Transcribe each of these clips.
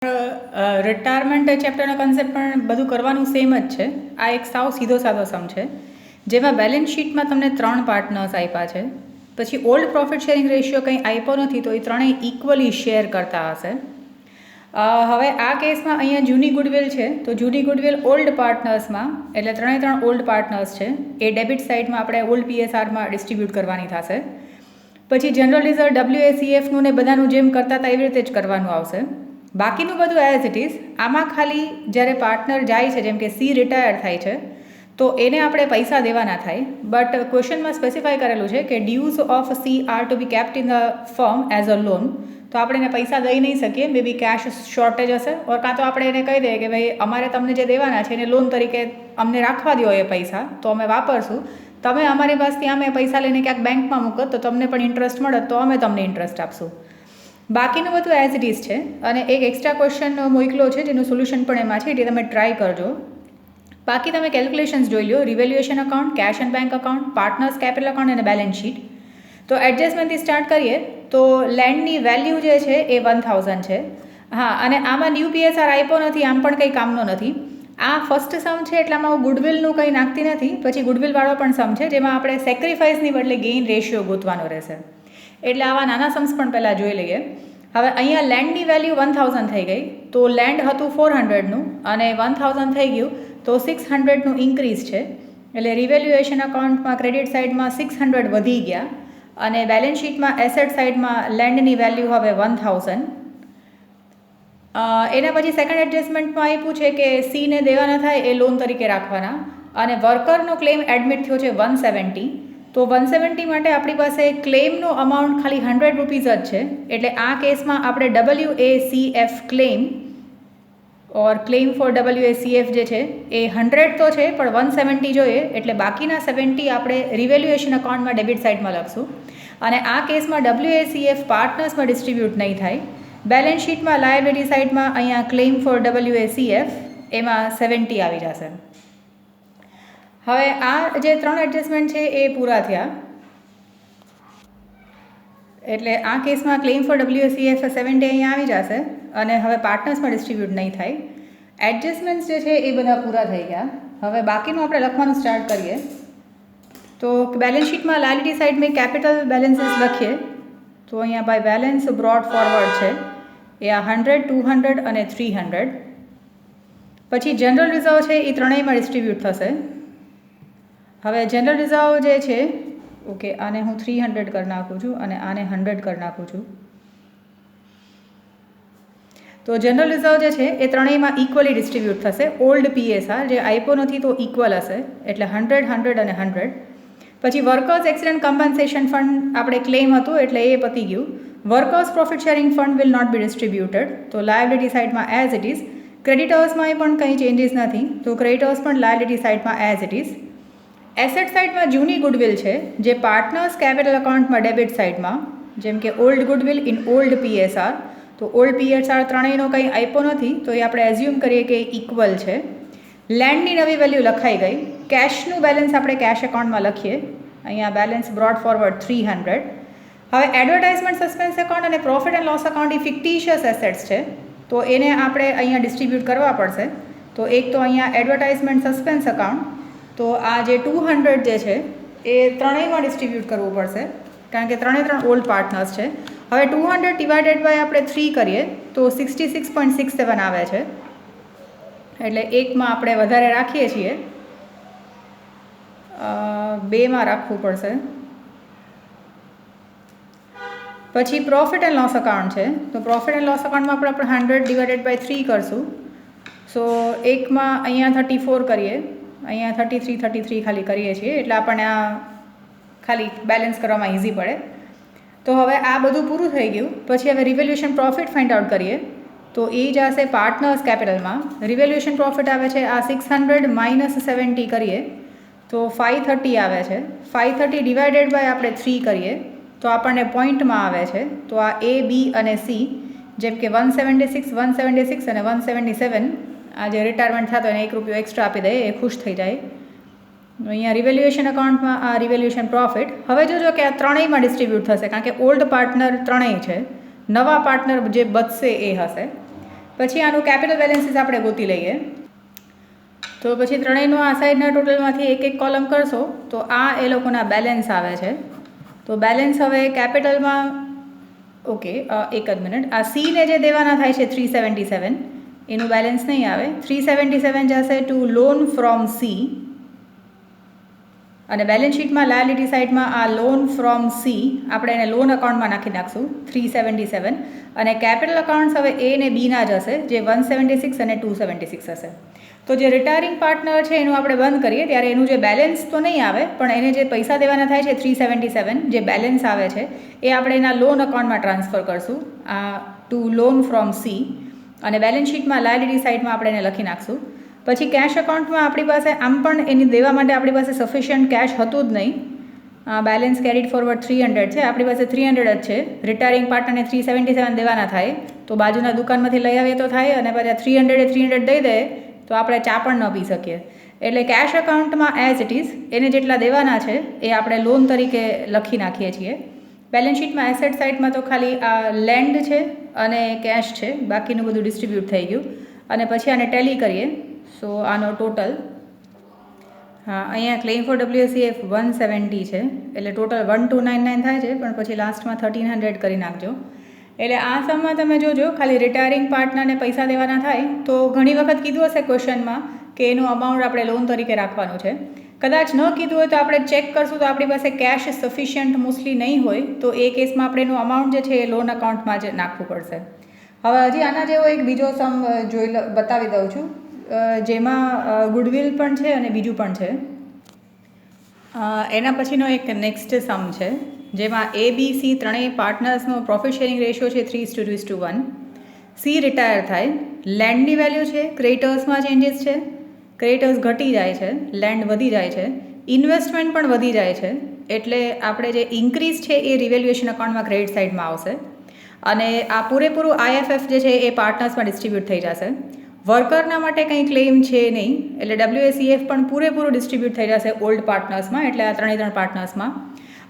Retirement ચેપ્ટરનો concept પણ બધું કરવાનું સેમ જ છે. આ એક સાવ સીધો સાધો સમ છે જેમાં બેલેન્સ શીટમાં તમને 3 પાર્ટનર્સ આપ્યા છે. પછી ઓલ્ડ પ્રોફિટ શેરિંગ રેશિયો કંઈ આપ્યો નથી, તો એ ત્રણેય ઇક્વલી શેર કરતા હશે. હવે આ કેસમાં અહીંયા જૂની ગુડવિલ છે, તો જૂની ગુડવિલ ઓલ્ડ પાર્ટનર્સમાં, એટલે ત્રણ ઓલ્ડ પાર્ટનર્સ છે, એ ડેબિટ સાઇડમાં આપણે ઓલ્ડ PSRમાં ડિસ્ટ્રીબ્યુટ કરવાની થશે. પછી જનરલ રિઝર્વ WACFનું ને બધાનું જેમ કરતા હતા એવી રીતે જ કરવાનું આવશે. બાકીનું બધું એઝ ઇટ ઇઝ. આમાં ખાલી જ્યારે પાર્ટનર જાય છે, જેમ કે C રિટાયર થાય છે, તો એને આપણે પૈસા દેવાના થાય. બટ ક્વેશ્ચનમાં સ્પેસિફાય કરેલું છે કે dues of C are to be kept in the firm as a loan. તો આપણે એને પૈસા દઈ નહીં શકીએ, મે બી કેશ શોર્ટેજ હશે, ઓર કાં તો આપણે એને કહી દઈએ કે ભાઈ અમારે તમને જે દેવાના છે એને લોન તરીકે અમને રાખવા દો એ પૈસા, તો અમે વાપરશું. તમે અમારી પાસેથી અમે પૈસા લઈને ક્યાંક બેંકમાં મૂકો તો તમને પણ ઇન્ટરેસ્ટ મળે, તો અમે તમને ઇન્ટરેસ્ટ આપશું. બાકીનું બધું એઝ ઇટ ઇઝ છે. અને એક એક્સ્ટ્રા ક્વેશ્ચન મોકલો છે જેનું સોલ્યુશન પણ એમાં છે, એટલે તમે ટ્રાય કરજો. બાકી તમે કેલ્ક્યુલેશન્સ જોઈ લો: revaluation account, cash and bank account, partners capital account અને બેલેન્સ શીટ. તો એડજસ્ટમેન્ટથી સ્ટાર્ટ કરીએ તો લેન્ડની વેલ્યુ જે છે એ 1000 છે. હા, અને આમાં ન્યૂ PSR આપ્યો નથી, આમ પણ કંઈ કામનો નથી. આ ફર્સ્ટ સમ છે એટલે આમાં હું ગુડવિલનું કંઈ નાખતી નથી. પછી ગુડવિલવાળો પણ સમ છે જેમાં આપણે સેક્રિફાઈસની બદલે ગેઇન રેશિયો ગોતવાનો રહેશે. એટલે આવા નાના સમ્સ પણ પહેલાં જોઈ લઈએ. હવે અહીંયા લેન્ડની વેલ્યુ 1000 થઈ ગઈ, તો લેન્ડ હતું 400નું અને 1000 થઈ ગયું, તો 600નું ઇન્ક્રીઝ છે. એટલે રિવેલ્યુએશન અકાઉન્ટમાં ક્રેડિટ સાઇડમાં 600 વધી ગયા અને બેલેન્સ શીટમાં એસેટ સાઇડમાં લેન્ડની વેલ્યુ હવે 1000. એના પછી સેકન્ડ એડજસ્ટમેન્ટમાં આપ્યું છે કે C ને દેવાના થાય એ લોન તરીકે રાખવાના, અને વર્કરનો ક્લેમ એડમિટ થયો છે 170. તો 170 માટે આપણી પાસે ક્લેમનો અમાઉન્ટ ખાલી 100 રૂપીઝ જ છે. એટલે આ કેસમાં આપણે WACF ક્લેમ ઓર ક્લેમ ફોર WACF જે છે એ 100 તો છે, પણ 170 જોઈએ, એટલે બાકીના 70 આપણે રિવેલ્યુએશન અકાઉન્ટમાં ડેબિટ સાઇડમાં લખશું. અને આ કેસમાં WACF પાર્ટનર્સમાં ડિસ્ટ્રીબ્યુટ નહીં થાય. બેલેન્સ શીટમાં લાયબિલિટી સાઇડમાં અહીંયા ક્લેમ ફોર WACF એમાં 70 આવી જશે. હવે આ જે 3 એડજસ્ટમેન્ટ છે એ પૂરા થયા. એટલે આ કેસમાં ક્લેમ ફોર WACF 70 અહીંયા આવી જશે અને હવે પાર્ટનર્સમાં ડિસ્ટ્રીબ્યુટ નહીં થાય. એડજસ્ટમેન્ટ્સ જે છે એ બધા પૂરા થઈ ગયા. હવે બાકીનું આપણે લખવાનું સ્ટાર્ટ કરીએ. તો બેલેન્સ શીટમાં લાયબિલિટી સાઇડ મેં કેપિટલ બેલેન્સીસ લખીએ, તો અહીંયા બાય બેલેન્સ બ્રોડ ફોરવર્ડ છે એ આ 100, 200 અને 300. પછી જનરલ રિઝર્વ છે એ ત્રણેયમાં ડિસ્ટ્રીબ્યુટ થશે. હવે જનરલ રિઝર્વ જે છે, ઓકે, આને હું 300 કરી નાખું છું અને આને 100 કરી નાખું છું. તો જનરલ રિઝર્વ જે છે એ ત્રણેયમાં ઇક્વલી ડિસ્ટ્રીબ્યુટ થશે. ઓલ્ડ PSR જે આપ્યો નથી તો ઇક્વલ હશે, એટલે 100, 100 અને 100. પછી વર્કર્સ એક્સિડન્ટ કમ્પન્સેશન ફંડ આપણે ક્લેમ હતું એટલે એ પતી ગયું. Workers profit sharing fund will not be distributed, તો લાયબિલિટી સાઇડમાં એઝ ઇટ ઇઝ. ક્રેડિટર્સમાં પણ કંઈ ચેન્જીસ નથી, તો ક્રેડિટર્સ પણ લાયબિલિટી સાઇડમાં એઝ ઇટ ઇઝ. એસેટ સાઇડમાં જૂની ગુડવિલ છે જે પાર્ટનર્સ કેપિટલ અકાઉન્ટમાં ડેબિટ સાઇડમાં, જેમ કે old goodwill in old PSR. તો ઓલ્ડ PSR ત્રણેયનો કંઈ આપ્યો નથી, તો એ આપણે એઝ્યુમ કરીએ કે ઇક્વલ છે. લેન્ડની નવી વેલ્યુ લખાઈ ગઈ. કેશનું બેલેન્સ આપણે કેશ એકાઉન્ટમાં લખીએ, અહીંયા બેલેન્સ બ્રોડ ફોરવર્ડ 300. હવે એડવર્ટાઇઝમેન્ટ સસ્પેન્સ એકાઉન્ટ અને પ્રોફિટ એન્ડ લોસ એકાઉન્ટ એ ફિક્ટિશિયસ એસેટ્સ છે, તો એને આપણે અહીંયા ડિસ્ટ્રીબ્યુટ કરવા પડશે. તો એક તો અહીંયા એડવર્ટાઇઝમેન્ટ સસ્પેન્સ એકાઉન્ટ, તો આ જે 200 જે છે એ ત્રણેયમાં ડિસ્ટ્રીબ્યુટ કરવું પડશે, કારણ કે ત્રણ ઓલ્ડ પાર્ટનર્સ છે. હવે 200 ડિવાઇડેડ બાય આપણે 3 કરીએ તો 66.67 આવે છે. એટલે એકમાં આપણે વધારે રાખીએ છીએ, 2માં રાખવું પડશે. પછી પ્રોફિટ એન્ડ લોસ એકાઉન્ટ છે, તો પ્રોફિટ એન્ડ લોસ એકાઉન્ટમાં આપણે 100 ડિવાઇડેડ બાય 3 કરશું. સો એકમાં અહીંયા 34 કરીએ, અહીંયા 33 ખાલી કરીએ છીએ, એટલે આપણને આ ખાલી બેલેન્સ કરવામાં ઇઝી પડે. તો હવે આ બધું પૂરું થઈ ગયું. પછી હવે રિવેલ્યુએશન પ્રોફિટ ફાઇન્ડ આઉટ કરીએ, તો એ જશે પાર્ટનર્સ કેપિટલમાં. રિવેલ્યુએશન પ્રોફિટ આવે છે આ 600 માઇનસ 70 કરીએ તો 530 આવે છે. 530 ડિવાઇડેડ બાય આપણે 3 કરીએ તો આપણને પોઈન્ટમાં આવે છે. તો આ A, B અને C, જેમ કે 176, 176 અને 177, આ જે રિટાયરમેન્ટ થતો એને 1 રૂપિયો એક્સ્ટ્રા આપી દે એ ખુશ થઈ જાય. અહીંયા રિવેલ્યુએશન અકાઉન્ટમાં આ રિવેલ્યુએશન પ્રોફિટ. હવે જોજો કે આ ત્રણેયમાં ડિસ્ટ્રીબ્યુટ થશે, કારણ કે ઓલ્ડ પાર્ટનર ત્રણેય છે, નવા પાર્ટનર જે બચશે એ હશે. પછી આનું કેપિટલ બેલેન્સીસ આપણે ગોતી લઈએ. તો પછી ત્રણેયનો આ સાઈડના ટોટલમાંથી એક એક કોલમ કરશો તો આ એ લોકોના બેલેન્સ આવે છે. તો બેલેન્સ હવે કેપિટલમાં ઓકે એક જ મિનિટ, આ સીને જે દેવાના થાય છે 377 એનું બેલેન્સ નહીં આવે. 377 જશે ટુ લોન ફ્રોમ સી અને બેલેન્સ શીટમાં લાયબિલિટી સાઇડમાં આ લોન ફ્રોમ સી આપણે એને લોન અકાઉન્ટમાં નાખીશું 377 અને કેપિટલ અકાઉન્ટ્સ હવે એ ને બીના જ હશે જે 176 અને 276 હશે. તો જે રિટાયરિંગ પાર્ટનર છે એનું આપણે બંધ કરીએ ત્યારે એનું જે બેલેન્સ તો નહીં આવે પણ એને જે પૈસા દેવાના થાય છે 377 જે બેલેન્સ આવે છે એ આપણે એના લોન અકાઉન્ટમાં ટ્રાન્સફર કરશું આ ટુ લોન ફ્રોમ સી અને બેલેન્સ શીટમાં લાયબિલિટી સાઇડમાં આપણે એને લખી નાખશું. પછી કેશ અકાઉન્ટમાં આપણી પાસે આમ પણ એની દેવા માટે આપણી પાસે સફિશિયન્ટ કેશ હતું જ નહીં. બેલેન્સ કેરીડ ફોરવર્ડ 300 છે, આપણી પાસે 300 જ છે. રિટાયરિંગ પાર્ટનરને 377 દેવાના થાય તો બાજુના દુકાનમાંથી લઈ આવીએ તો થાય અને પછી 300 દઈ દે તો આપણે ચા પણ ન પી શકીએ. એટલે કેશ અકાઉન્ટમાં એઝ ઇટ ઇઝ એને જેટલા દેવાના છે એ આપણે લોન તરીકે લખી નાખીએ છીએ. બેલેન્સ શીટમાં એસેટ સાઇડમાં તો ખાલી આ લેન્ડ છે અને કેશ છે, બાકીનું બધું ડિસ્ટ્રીબ્યુટ થઈ ગયું. અને પછી આને ટેલી કરીએ સો આનો ટોટલ અહીંયા ક્લેમ ફોર WSCF 170 છે એટલે ટોટલ 1299 થાય છે પણ પછી લાસ્ટમાં 1300 કરી નાખજો. એટલે આ સમમાં તમે જોજો ખાલી રિટાયરિંગ પાર્ટનરને પૈસા દેવાના થાય તો ઘણી વખત કીધું હશે ક્વેશ્ચનમાં કે એનું અમાઉન્ટ આપણે લોન તરીકે રાખવાનું છે. કદાચ ન કીધું હોય તો આપણે ચેક કરશું તો આપણી પાસે કેશ સફિશિયન્ટ મોસ્ટલી નહીં હોય તો એ કેસમાં આપણે એનું અમાઉન્ટ જે છે એ લોન અકાઉન્ટમાં જ નાખવું પડશે. હવે હજી આના જેવો એક બીજો સમ બતાવી દઉં છું જેમાં ગુડવિલ પણ છે અને બીજું પણ છે. એના પછીનો એક નેક્સ્ટ સમ છે જેમાં ABC ત્રણેય પાર્ટનર્સનો પ્રોફિટ શેરિંગ રેશિયો છે 3:1. સી રિટાયર થાય, લેન્ડની વેલ્યુ છે, ક્રેડિટર્સમાં ચેન્જીસ છે, ક્રેડિટર્સ ઘટી જાય છે, લેન્ડ વધી જાય છે, ઇન્વેસ્ટમેન્ટ પણ વધી જાય છે એટલે આપણે જે ઇન્ક્રીઝ છે એ રિવેલ્યુએશન અકાઉન્ટમાં ક્રેડિટ સાઇડમાં આવશે અને આ પૂરેપૂરું IFF જે છે એ પાર્ટનર્સમાં ડિસ્ટ્રીબ્યુટ થઈ જશે. વર્કરના માટે કંઈ ક્લેમ છે નહીં એટલે WSCF પણ પૂરેપૂરું ડિસ્ટ્રીબ્યુટ થઈ જશે ઓલ્ડ પાર્ટનર્સમાં એટલે આ ત્રણ પાર્ટનર્સમાં.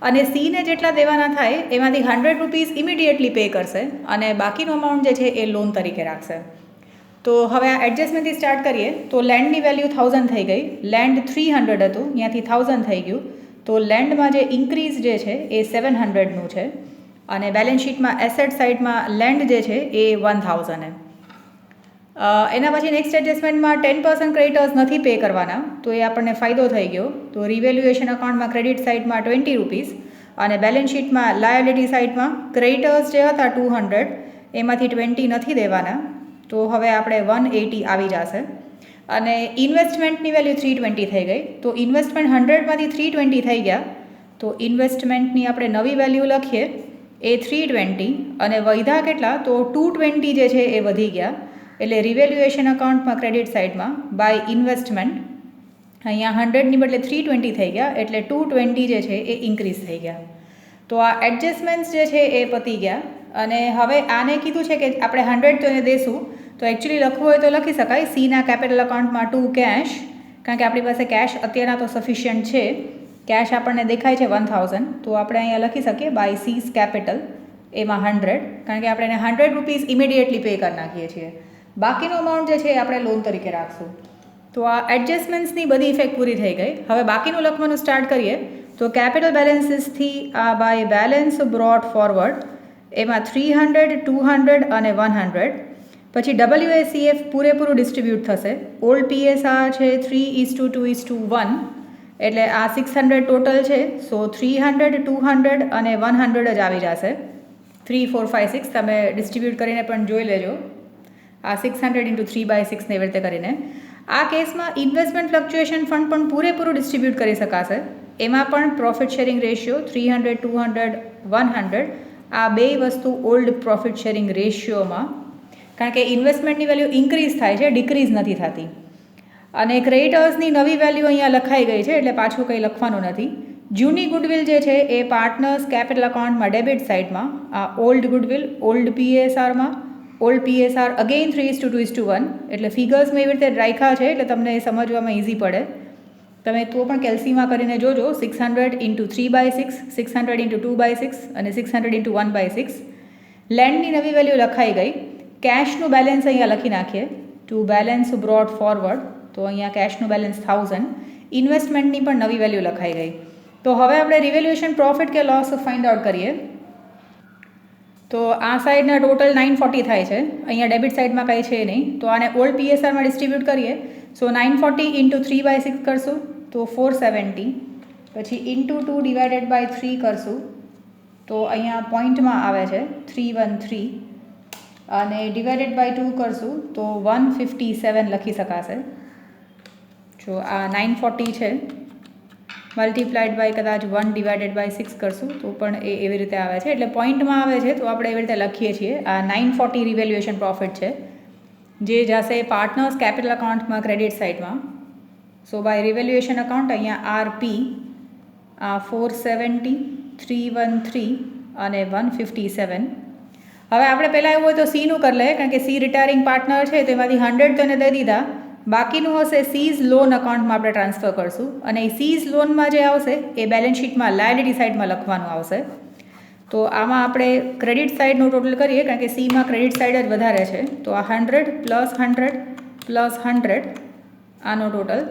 અને સીને જેટલા દેવાના થાય એમાંથી ₹100 ઇમિડિયેટલી પે કરશે અને બાકીનું અમાઉન્ટ જે છે એ લોન તરીકે રાખશે. તો હવે આ એડજસ્ટમેન્ટથી સ્ટાર્ટ કરીએ તો લેન્ડની વેલ્યુ 1000 થઈ ગઈ, લેન્ડ 300 હતું ત્યાંથી 1000 થઈ ગયું તો લેન્ડમાં જે ઇન્ક્રીઝ જે છે એ 700નું છે અને બેલેન્સ શીટમાં એસેટ સાઇડમાં લેન્ડ જે છે એ 1000 એના પછી નેક્સ્ટ એડજસ્ટમેન્ટમાં 10% ક્રેડિટર્સ નથી પે કરવાના તો એ આપણને ફાયદો થઈ ગયો. તો રિવેલ્યુએશન અકાઉન્ટમાં ક્રેડિટ સાઇડમાં ₹20 અને બેલેન્સ શીટમાં લાયબિલિટી સાઇડમાં ક્રેડિટર્સ જે હતા 200 એમાંથી 20 નથી દેવાના તો હવે આપણે 180 આવી જશે. અને ઇન્વેસ્ટમેન્ટની વેલ્યુ 320 થઈ ગઈ તો ઇન્વેસ્ટમેન્ટ 100માંથી 320 થઈ ગયા તો ઇન્વેસ્ટમેન્ટની આપણે નવી વેલ્યુ લખીએ એ 320 અને વધ્યા કેટલા તો 220 જે છે એ વધી ગયા એટલે રિવેલ્યુએશન અકાઉન્ટમાં ક્રેડિટ સાઇડમાં બાય ઇન્વેસ્ટમેન્ટ અહીંયા 100ની બદલે 320 થઈ ગયા એટલે 220 જે છે એ ઇન્ક્રીઝ થઈ ગયા. તો આ એડજસ્ટમેન્ટ્સ જે છે એ પતી ગયા અને હવે આને કીધું છે કે આપણે 100 તો એને દેશું તો એકચ્યુઅલી લખવું હોય તો લખી શકાય સીના કેપિટલ અકાઉન્ટમાં ટુ કેશ કારણ કે આપણી પાસે કેશ અત્યારના તો સફિશિયન્ટ છે. કેશ આપણને દેખાય છે 1000 તો આપણે અહીંયા લખી શકીએ બાય સીઝ કેપિટલ એમાં 100 કારણ કે આપણે એને ₹100 ઇમિડિયેટલી પે કરી નાખીએ છીએ. બાકીનું અમાઉન્ટ જે છે એ આપણે લોન તરીકે રાખશું. તો આ એડજસ્ટમેન્ટ્સની બધી ઇફેક્ટ પૂરી થઈ ગઈ. હવે બાકીનું લખવાનું સ્ટાર્ટ કરીએ તો કેપિટલ બેલેન્સીસથી આ બાય બેલેન્સ બ્રોટ ફોરવર્ડ એમાં 300, 200 અને 100 પછી WSCF પૂરેપૂરું ડિસ્ટ્રીબ્યુટ થશે. ઓલ્ડ PSR છે 3:2:1 એટલે આ 600 ટોટલ છે સો 300, 200 અને 100 જ આવી જશે. 3, 4, 5, 6 તમે ડિસ્ટ્રીબ્યુટ કરીને પણ જોઈ લેજો આ 600 × 3/6 ને એવી રીતે કરીને. આ કેસમાં ઇન્વેસ્ટમેન્ટ ફ્લક્ચ્યુએશન ફંડ પણ પૂરેપૂરું ડિસ્ટ્રીબ્યુટ કરી શકાશે. એમાં પણ પ્રોફિટ શેરિંગ રેશિયો 300, 200, 100 આ બે વસ્તુ ઓલ્ડ પ્રોફિટ શેરિંગ રેશિયોમાં કારણ કે ઇન્વેસ્ટમેન્ટની વેલ્યુ ઇન્ક્રીઝ થાય છે ડિક્રીઝ નથી થતી. અને ક્રેડિટર્સની નવી વેલ્યુ અહીંયા લખાઈ ગઈ છે એટલે પાછું કંઈ લખવાનું નથી. જૂની ગુડવિલ જે છે એ પાર્ટનર્સ કેપિટલ અકાઉન્ટમાં ડેબિટ સાઇડમાં આ ઓલ્ડ ગુડવિલ ઓલ્ડ PSRમાં ઓલ્ડ PSR અગેઇન 3:2:1 એટલે ફિગર્સમાં એવી રીતે રાખ્યા છે એટલે તમને એ સમજવામાં ઇઝી પડે. તમે તો પણ કેલ્સીમાં કરીને જોજો 600 × 3/6, 600 × 2/6 અને 600 × 1/6. લેન્ડની નવી વેલ્યુ લખાઈ ગઈ. કેશનું બેલેન્સ અહીંયા લખી નાખીએ. ટુ બેલેન્સ બ્રોટ ફોરવર્ડ, તો અહીંયા કેશનું બેલેન્સ 1000, ઇન્વેસ્ટમેન્ટની પણ નવી વેલ્યુ લખાઈ ગઈ. તો હવે આપણે રિવેલ્યુએશન પ્રોફિટ કે લોસ ફાઇન્ડ આઉટ કરીએ. તો આ સાઈડના ટોટલ 940 થાય છે, અહીંયા ડેબિટ સાઈડમાં કંઈ છે નહીં, તો આને ઓલ્ડ પીએસઆરમાં ડિસ્ટ્રીબ્યુટ કરીએ. સો 940 ઇન્ટુ 3/6 કરશું તો 470, પછી ઇન્ટુ 2 ડિવાઇડેડ બાય 3 કરશું તો અહીંયા પોઈન્ટમાં આવે છે 313, અને ડિવાઇડેડ બાય 2 કરશું તો 157 લખી શકાશે. જો આ 940 છે, મલ્ટીપ્લાઇડ બાય કદાચ 1 ડિવાઇડેડ બાય 6 કરશું તો પણ એ એવી રીતે આવે છે, એટલે પોઈન્ટમાં આવે છે તો આપણે એવી રીતે લખીએ છીએ. આ 940 રિવેલ્યુએશન પ્રોફિટ છે, જે જશે પાર્ટનર્સ કેપિટલ અકાઉન્ટમાં ક્રેડિટ સાઇડમાં. સો બાય રિવેલ્યુએશન અકાઉન્ટ અહીંયા આરપી, આ 470, 313 અને 157. હવે આપણે પહેલાં એવું હોય તો સીનું કરી લઈએ, કારણ કે સી રિટાયરિંગ પાર્ટનર છે તો એમાંથી 100 તો એને દઈ દીધા. બાકીનું હશે સીઝ લોન અકાઉન્ટમાં આપણે ટ્રાન્સફર કરશું, અને એ સીઝ લોનમાં જે આવશે એ બેલેન્સ શીટમાં લાયબિલિટી સાઇડમાં લખવાનું આવશે. તો આમાં આપણે ક્રેડિટ સાઇડનું ટોટલ કરીએ, કારણ કે સીમાં ક્રેડિટ સાઇડ જ વધારે છે. તો આ 100 પ્લસ 100 પ્લસ 100 આનો ટોટલ,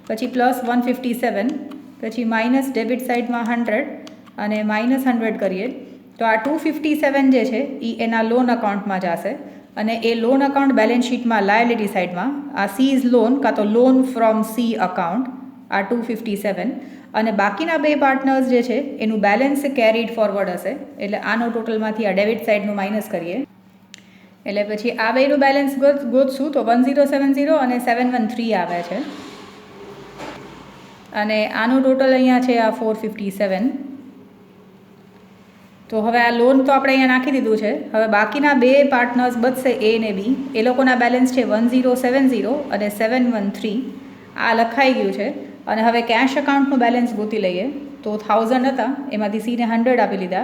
પછી પ્લસ 157, પછી માઇનસ ડેબિટ સાઇડમાં 100 અને માઇનસ 100 કરીએ તો આ 257 જે છે એ એના લોન અકાઉન્ટમાં જશે, અને એ લોન અકાઉન્ટ બેલેન્સ શીટમાં લાયબિલિટી સાઇડમાં આ સીઝ લોન કાં તો લોન ફ્રોમ સી અકાઉન્ટ આ 257, અને બાકીના બે પાર્ટનર્સ જે છે એનું બેલેન્સ કેરીડ ફોરવર્ડ હશે, એટલે આનો ટોટલમાંથી આ ડેબિટ સાઇડનું માઇનસ કરીએ. એટલે પછી આ બેનું બેલેન્સ ગોતશું તો 1070 અને 713 આવે છે, અને આનું ટોટલ અહીંયા છે આ 457. તો હવે આ લોન તો આપણે અહીંયા નાખી દીધું છે. હવે બાકીના બે પાર્ટનર્સ બચશે એ ને બી, એ લોકોના બેલેન્સ છે 1070 અને 713, આ લખાઈ ગયું છે. અને હવે કેશ અકાઉન્ટનું બેલેન્સ ગોતી લઈએ. તો 1000 હતા, એમાંથી સીને 100 આપી લીધા,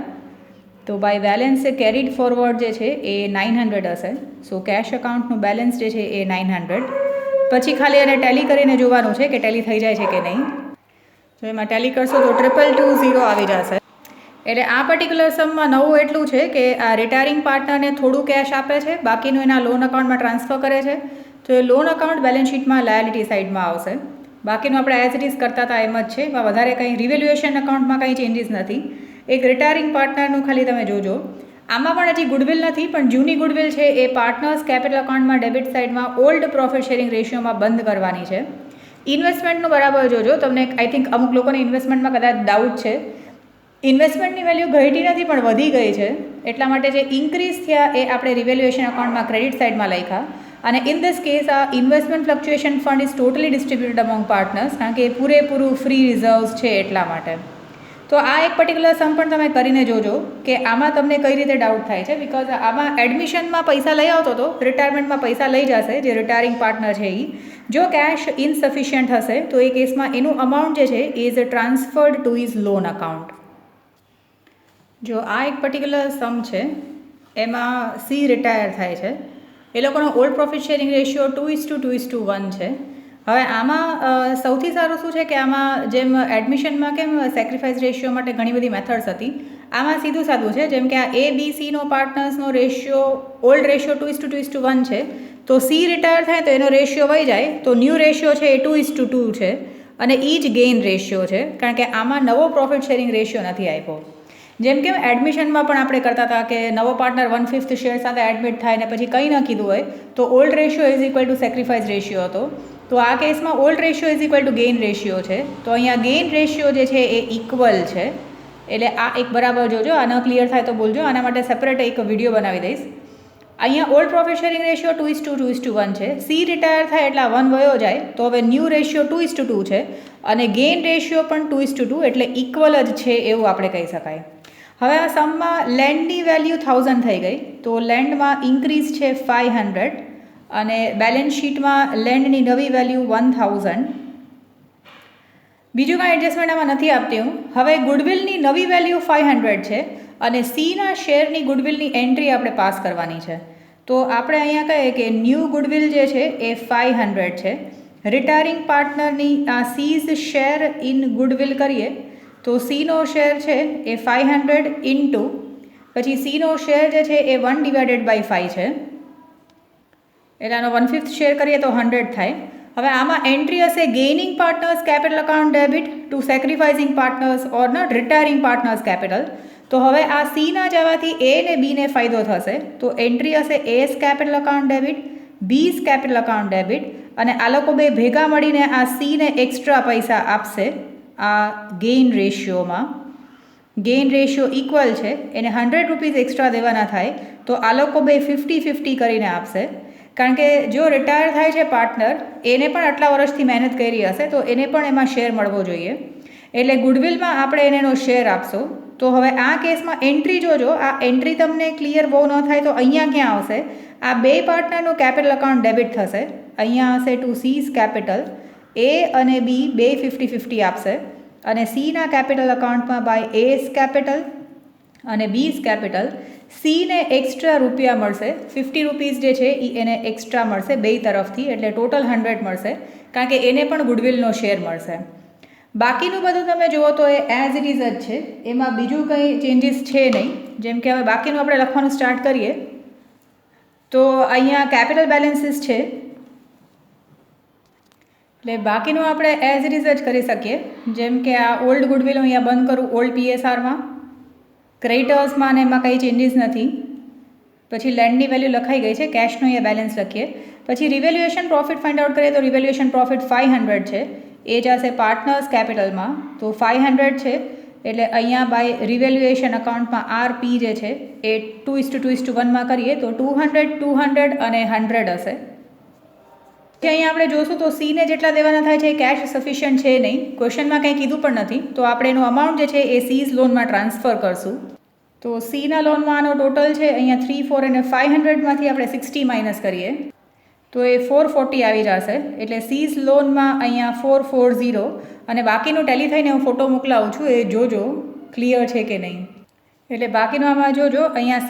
તો બાય બેલેન્સ કેરીડ ફોરવર્ડ જે છે એ 900 હશે. સો કેશ અકાઉન્ટનું બેલેન્સ જે છે એ 900. પછી ખાલી એને ટેલી કરીને જોવાનું છે કે ટેલી થઈ જાય છે કે નહીં. તો એમાં ટેલી કરશો તો 2220 આવી જશે. એટલે આ પર્ટિક્યુલર સમમાં નવું એટલું છે કે આ રિટાયરિંગ પાર્ટનરને થોડું કેશ આપે છે, બાકીનું એના લોન અકાઉન્ટમાં ટ્રાન્સફર કરે છે. તો એ લોન અકાઉન્ટ બેલેન્સ શીટમાં લાયબિલિટી સાઇડમાં આવશે. બાકીનું આપણે એઝ ઇટ ઇઝ કરતા હતા એમ જ છે, એમાં વધારે કંઈ રિવેલ્યુએશન અકાઉન્ટમાં કંઈ ચેન્જીસ નથી. એક રિટાયરિંગ પાર્ટનરનું ખાલી તમે જોજો. આમાં પણ હજી ગુડવિલ નથી, પણ જૂની ગુડવિલ છે એ પાર્ટનર્સ કેપિટલ અકાઉન્ટમાં ડેબિટ સાઇડમાં ઓલ્ડ પ્રોફિટ શેરિંગ રેશિયોમાં બંધ કરવાની છે. ઇન્વેસ્ટમેન્ટનું બરાબર જોજો, તમને આઈ થિંક અમુક લોકોને ઇન્વેસ્ટમેન્ટમાં કદાચ ડાઉટ છે. ઇન્વેસ્ટમેન્ટની વેલ્યુ ઘટી નથી પણ વધી ગઈ છે, એટલા માટે જે ઇન્ક્રીઝ થયા એ આપણે રિવેલ્યુએશન અકાઉન્ટમાં ક્રેડિટ સાઇડમાં લખ્યા. અને ઇન ધીસ કેસ આ investment fluctuation fund is totally distributed among partners, કારણ કે એ પૂરેપૂરું ફ્રી રિઝર્વ્સ છે એટલા માટે. તો આ એક પર્ટિક્યુલર સમ પણ તમે કરીને જોજો કે આમાં તમને કઈ રીતે ડાઉટ થાય છે, બિકોઝ આમાં એડમિશનમાં પૈસા લઈ આવતો હતો, રિટાયરમેન્ટમાં પૈસા લઈ જશે જે રિટાયરિંગ પાર્ટનર છે એ. જો કેશ ઇનસફિશિયન્ટ હશે તો એ કેસમાં એનું અમાઉન્ટ જે છે is transferred to is loan account. જો આ એક પર્ટિક્યુલર સમ છે, એમાં સી રિટાયર થાય છે, એ લોકોનો ઓલ્ડ પ્રોફિટ શેરિંગ રેશિયો 2:2:1 છે. હવે આમાં સૌથી સારું શું છે કે આમાં જેમ એડમિશનમાં કેમ સેક્રિફાઈસ રેશિયો માટે ઘણી બધી મેથડ્સ હતી, આમાં સીધું સાદું છે. જેમ કે આ એ બી સીનો પાર્ટનર્સનો રેશિયો ઓલ્ડ રેશિયો 2:2:1 છે, તો સી રિટાયર થાય તો એનો રેશિયો વહી જાય, તો ન્યૂ રેશિયો છે એ 2:2 છે, અને એ જ ગેઇન રેશિયો છે, કારણ કે આમાં નવો પ્રોફિટ શેરિંગ રેશિયો નથી આપ્યો. જેમ કે એડમિશનમાં પણ આપણે કરતા હતા કે નવો પાર્ટનર 1/5 શેર સાથે એડમિટ થાય ને પછી કંઈ ન કીધું હોય તો old ratio is equal to sacrifice ratio હતો. તો આ કેસમાં old ratio is equal to gain ratio છે, તો અહીંયા ગેઇન રેશિયો જે છે એ ઇક્વલ છે. એટલે આ એક બરાબર જોજો, આ ન ક્લિયર થાય તો બોલજો, આના માટે સેપરેટ એક વિડીયો બનાવી દઈશ. અહીંયા ઓલ્ડ પ્રોફિટ શેરિંગ રેશિયો 2:2:1 છે, સી રિટાયર થાય એટલે 1 વયો જાય, તો હવે ન્યૂ રેશિયો 2:2 છે, અને ગેઇન રેશિયો પણ 2:2, એટલે ઇક્વલ જ છે એવું આપણે કહી શકાય. હવે આ સમમાં લેન્ડની વેલ્યુ 1000 થઈ ગઈ, તો લેન્ડમાં ઇન્ક્રીઝ છે 500, અને બેલેન્સ શીટમાં લેન્ડની નવી વેલ્યુ 1000. બીજું કાંઈ એડજસ્ટમેન્ટ આમાં નથી આપતી હું. હવે ગુડવિલની નવી વેલ્યુ 500 છે, અને સીના શેરની ગુડવિલની એન્ટ્રી આપણે પાસ કરવાની છે. તો આપણે અહીંયા કહીએ કે ન્યૂ ગુડવિલ જે છે એ 500 છે. રિટાયરિંગ પાર્ટનરની આ સીઝ શેર ઇન ગુડવિલ કરીએ તો સીનો શેર છે એ 500 ઇન્ટુ પછી સીનો શેર જે છે એ 1/5 છે, એટલે આનો 1/5 શેર કરીએ તો 100 થાય. હવે આમાં એન્ટ્રી હશે gaining partners capital account debit to sacrificing partners or not retiring partners capital. તો હવે આ સીના જવાથી એ ને બીને ફાયદો થશે. તો એન્ટ્રી હશે A's capital account debit, B's capital account debit, અને આ લોકો બે ભેગા મળીને આ સીને એક્સ્ટ્રા પૈસા આપશે આ ગેઇન રેશિયોમાં. ગેઇન રેશિયો ઇક્વલ છે, એને 100 રૂપીઝ એક્સ્ટ્રા દેવાના થાય તો આ લોકો બે 50-50 કરીને આપશે. કારણ કે જો રિટાયર થાય છે પાર્ટનર, એને પણ આટલા વર્ષથી મહેનત કરી હશે તો એને પણ એમાં શેર મળવો જોઈએ. એટલે ગુડવિલમાં આપણે એનો શેર આપશો. તો હવે આ કેસમાં એન્ટ્રી જોજો, આ એન્ટ્રી તમને ક્લિયર બહુ ન થાય તો અહીંયા ક્યાં આવશે? આ બે પાર્ટનરનું કેપિટલ અકાઉન્ટ ડેબિટ થશે. અહીંયા હશે ટુ સીઝ કેપિટલ, એ અને બી બે 50-50 આપશે, અને સીના કેપિટલ અકાઉન્ટમાં બાય એસ કેપિટલ અને બીસ કેપિટલ સીને એક્સ્ટ્રા રૂપિયા મળશે. 50 રૂપીઝ જે છે એ એને એક્સ્ટ્રા મળશે બે તરફથી, એટલે ટોટલ 100 મળશે, કારણ કે એને પણ ગુડવિલનો શેર મળશે. બાકીનું બધું તમે જુઓ તો એ એઝ ઇટ ઇઝ જ છે, એમાં બીજું કંઈ ચેન્જીસ છે નહીં. જેમ કે હવે બાકીનું આપણે લખવાનું સ્ટાર્ટ કરીએ તો અહીંયા કેપિટલ બેલેન્સીસ છે, એટલે બાકીનું આપણે એઝ ઇટ ઇઝ જ કરી શકીએ. જેમ કે આ ઓલ્ડ ગુડવિલ હું અહીંયા બંધ કરું ઓલ્ડ પીએસઆરમાં, ક્રેડિટર્સમાં અને એમાં કંઈ ચેન્જીસ નથી. પછી લેન્ડની વેલ્યુ લખાઈ ગઈ છે, કેશનો અહીંયા બેલેન્સ લખીએ. પછી રિવેલ્યુએશન પ્રોફિટ ફાઇન્ડ આઉટ કરીએ તો રિવેલ્યુએશન પ્રોફિટ 500 છે, એ જશે પાર્ટનર્સ કેપિટલમાં. તો 500 છે એટલે અહીંયા બાય રિવેલ્યુએશન અકાઉન્ટમાં આરપી જે છે એ 2:2:1 કરીએ તો 200, 200 અને 100 હશે. અહીંયા આપણે જોશું તો સીને જેટલા દેવાના થાય છે એ કેશ સફિશિયન્ટ છે નહીં, ક્વેશ્ચનમાં કંઈ કીધું પણ નથી. તો આપણે એનું અમાઉન્ટ જે છે એ સીઝ લોનમાં ટ્રાન્સફર કરશું. તો સીના લોનમાં આનો ટોટલ છે અહીંયા 3, 4 અને 500માંથી આપણે 60 માઇનસ કરીએ તો એ 440 આવી જશે. એટલે સીઝ લોનમાં અહીંયા 440, અને બાકીનું ટેલી થઈને હું ફોટો મોકલાવું છું, એ જોજો ક્લિયર છે કે નહીં. એટલે બાકીનું આમાં જોજો અહીંયા